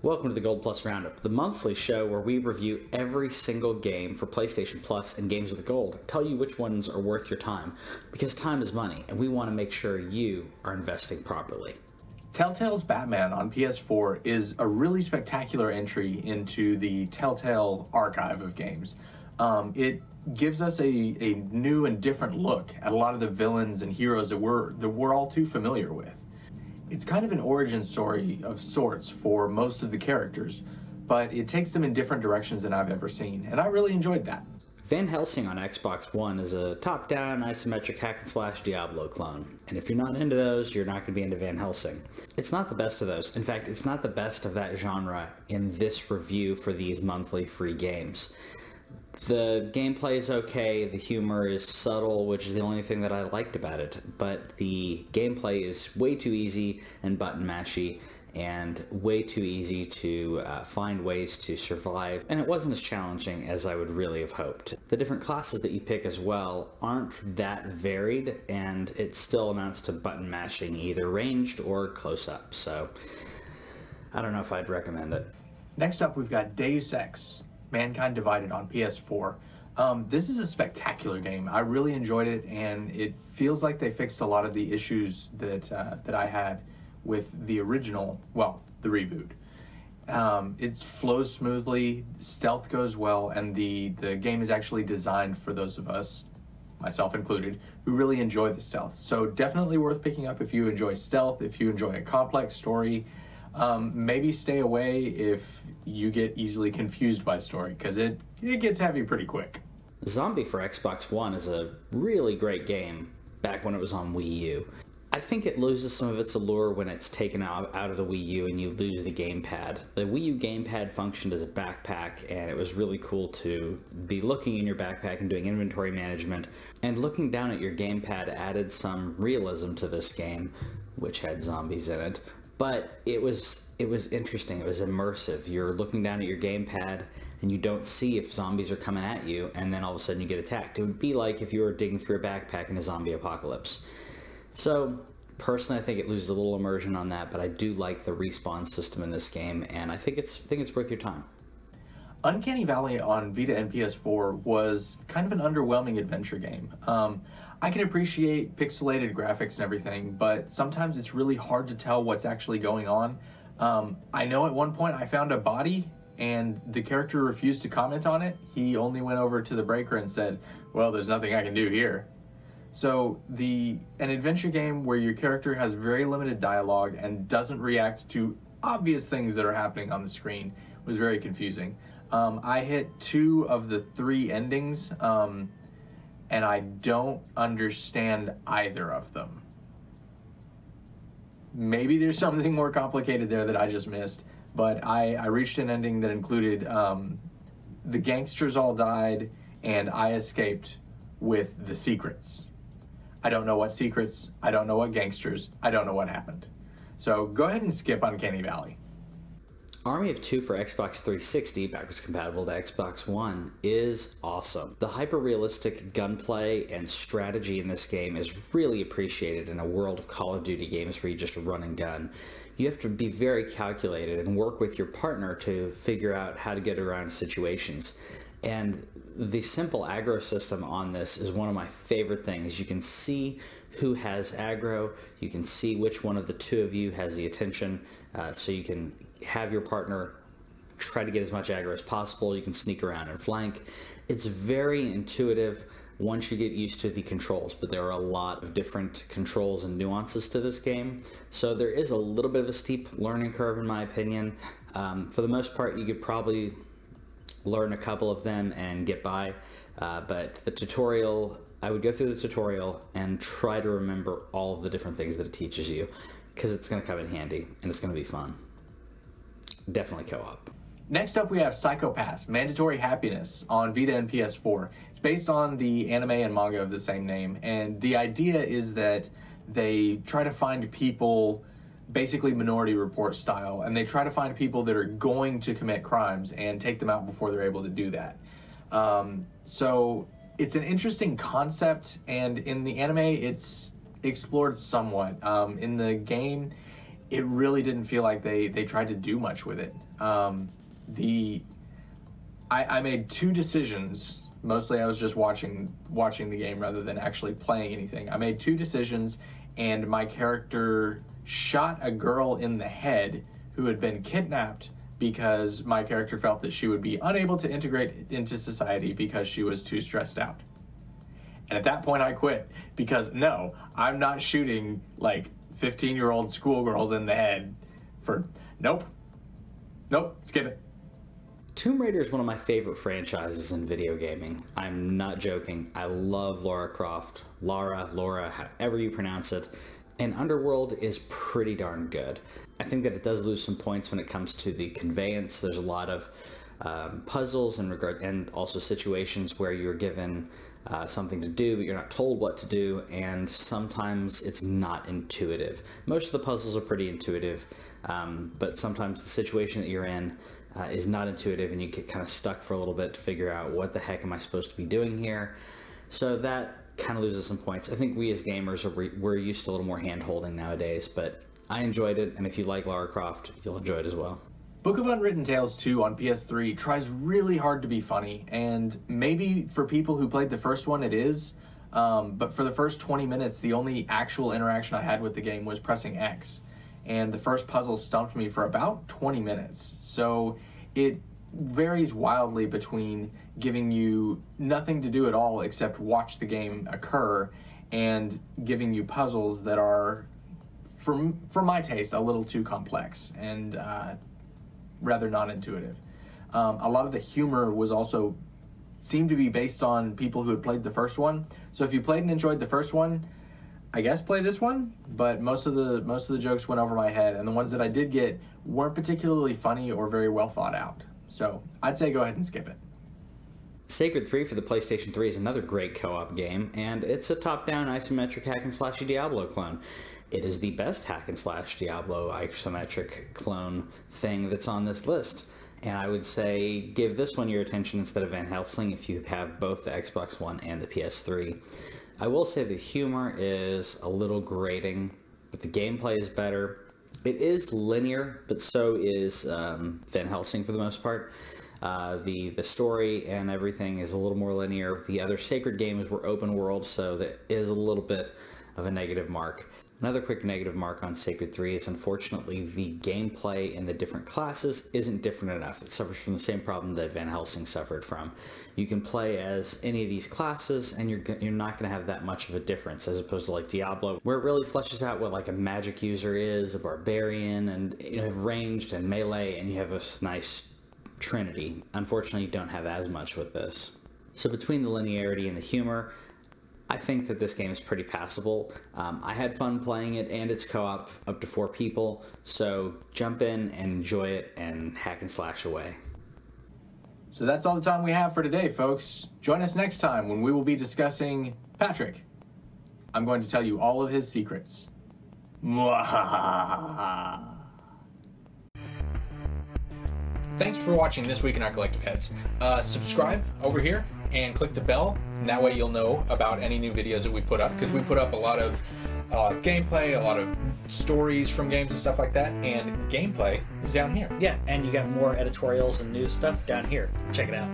Welcome to the Gold Plus Roundup, the monthly show where we review every single game for PlayStation Plus and Games with Gold, tell you which ones are worth your time, because time is money, and we want to make sure you are investing properly. Telltale's Batman on PS4 is a really spectacular entry into the Telltale archive of games. It gives us a new and different look at a lot of the villains and heroes that we're all too familiar with. It's kind of an origin story of sorts for most of the characters, but it takes them in different directions than I've ever seen, and I really enjoyed that. Van Helsing on Xbox One is a top-down isometric hack-and-slash Diablo clone, and if you're not into those, you're not going to be into Van Helsing. It's not the best of those. In fact, it's not the best of that genre in this review for these monthly free games. The gameplay is okay, the humor is subtle, which is the only thing that I liked about it, but the gameplay is way too easy and button mashy, and way too easy to find ways to survive, and it wasn't as challenging as I would really have hoped. The different classes that you pick as well aren't that varied, and it still amounts to button mashing, either ranged or close up, so I don't know if I'd recommend it. Next up, we've got Deus Ex: Mankind Divided on PS4. This is a spectacular game. I really enjoyed it, and it feels like they fixed a lot of the issues that I had with the original, well, the reboot. It flows smoothly, stealth goes well, and the game is actually designed for those of us, myself included, who really enjoy the stealth. So definitely worth picking up if you enjoy stealth, if you enjoy a complex story. Maybe stay away if you get easily confused by story, because it gets heavy pretty quick. Zombi for Xbox One is a really great game back when it was on Wii U. I think it loses some of its allure when it's taken out of the Wii U and you lose the gamepad. The Wii U gamepad functioned as a backpack, and it was really cool to be looking in your backpack and doing inventory management, and looking down at your gamepad added some realism to this game, which had zombies in it. But it was interesting, it was immersive. You're looking down at your gamepad and you don't see if zombies are coming at you, and then all of a sudden you get attacked. It would be like if you were digging through a backpack in a zombie apocalypse. So, personally I think it loses a little immersion on that, but I do like the respawn system in this game, and I think it's worth your time. Uncanny Valley on Vita and PS4 was kind of an underwhelming adventure game. I can appreciate pixelated graphics and everything, but sometimes it's really hard to tell what's actually going on. I know at one point I found a body and the character refused to comment on it. He only went over to the breaker and said, well, there's nothing I can do here. So an adventure game where your character has very limited dialogue and doesn't react to obvious things that are happening on the screen was very confusing. I hit 2 of the 3 endings, and I don't understand either of them. Maybe there's something more complicated there that I just missed, but I reached an ending that included the gangsters all died, and I escaped with the secrets. I don't know what secrets, I don't know what gangsters, I don't know what happened. So go ahead and skip Uncanny Valley. Army of Two for Xbox 360, backwards compatible to Xbox One, is awesome. The hyper-realistic gunplay and strategy in this game is really appreciated in a world of Call of Duty games where you just run and gun. You have to be very calculated and work with your partner to figure out how to get around situations. And the simple aggro system on this is one of my favorite things. You can see who has aggro, you can see which one of the two of you has the attention, so you can have your partner try to get as much aggro as possible. You can sneak around and flank. It's very intuitive once you get used to the controls, but there are a lot of different controls and nuances to this game, so there is a little bit of a steep learning curve in my opinion. For the most part, you could probably learn a couple of them and get by, but the tutorial, I would go through the tutorial and try to remember all of the different things that it teaches you, because it's going to come in handy and it's going to be fun. Definitely co-op. Next up we have PsychoPass, Mandatory Happiness on Vita and PS4. It's based on the anime and manga of the same name, and the idea is that they try to find people, basically Minority Report style, and they try to find people that are going to commit crimes and take them out before they're able to do that. So it's an interesting concept, and in the anime it's explored somewhat. In the game, it really didn't feel like they tried to do much with it. I made two decisions. Mostly I was just watching the game rather than actually playing anything. I made two decisions, and my character shot a girl in the head who had been kidnapped because my character felt that she would be unable to integrate into society because she was too stressed out. And at that point I quit, because no, I'm not shooting like 15-year-old schoolgirls in the head for, nope, skip it. Tomb Raider is one of my favorite franchises in video gaming. I'm not joking. I love Lara Croft, Laura, however you pronounce it. And Underworld is pretty darn good. I think that it does lose some points when it comes to the conveyance. There's a lot of puzzles and also situations where you're given something to do, but you're not told what to do, and sometimes it's not intuitive. Most of the puzzles are pretty intuitive, but sometimes the situation that you're in is not intuitive, and you get kind of stuck for a little bit to figure out what the heck am I supposed to be doing here. So that kind of loses some points. I think we as gamers we're used to a little more hand-holding nowadays, but I enjoyed it, and if you like Lara Croft, you'll enjoy it as well. Book of Unwritten Tales 2 on PS3 tries really hard to be funny, and maybe for people who played the first one it is, but for the first 20 minutes the only actual interaction I had with the game was pressing X, and the first puzzle stumped me for about 20 minutes. So it varies wildly between giving you nothing to do at all except watch the game occur, and giving you puzzles that are, for my taste, a little too complex and rather non-intuitive. A lot of the humor was also seemed to be based on people who had played the first one. So if you played and enjoyed the first one, I guess play this one, but most of the jokes went over my head, and the ones that I did get weren't particularly funny or very well thought out. So I'd say go ahead and skip it. Sacred 3 for the PlayStation 3 is another great co-op game, and it's a top-down isometric hack-and-slash Diablo clone. It is the best hack-and-slash Diablo isometric clone thing that's on this list, and I would say give this one your attention instead of Van Helsing if you have both the Xbox One and the PS3. I will say the humor is a little grating, but the gameplay is better. It is linear, but so is Van Helsing for the most part. The story and everything is a little more linear. The other Sacred games were open world, so that is a little bit of a negative mark. Another quick negative mark on Sacred 3 is unfortunately the gameplay in the different classes isn't different enough. It suffers from the same problem that Van Helsing suffered from. You can play as any of these classes and you're not going to have that much of a difference as opposed to like Diablo, where it really fleshes out what like a magic user is, a barbarian, and you have ranged and melee, and you have a nice trinity. Unfortunately, you don't have as much with this. So between the linearity and the humor, I think that this game is pretty passable. I had fun playing it, and it's co-op up to 4 people, so jump in and enjoy it and hack and slash away. So that's all the time we have for today, folks. Join us next time when we will be discussing Patrick. I'm going to tell you all of his secrets. Mwahaha. Thanks for watching This Week in Our Collective Heads. Subscribe over here and click the bell, and that way you'll know about any new videos that we put up, because we put up a lot of gameplay, a lot of stories from games and stuff like that, and gameplay is down here. Yeah, and you got more editorials and news stuff down here. Check it out.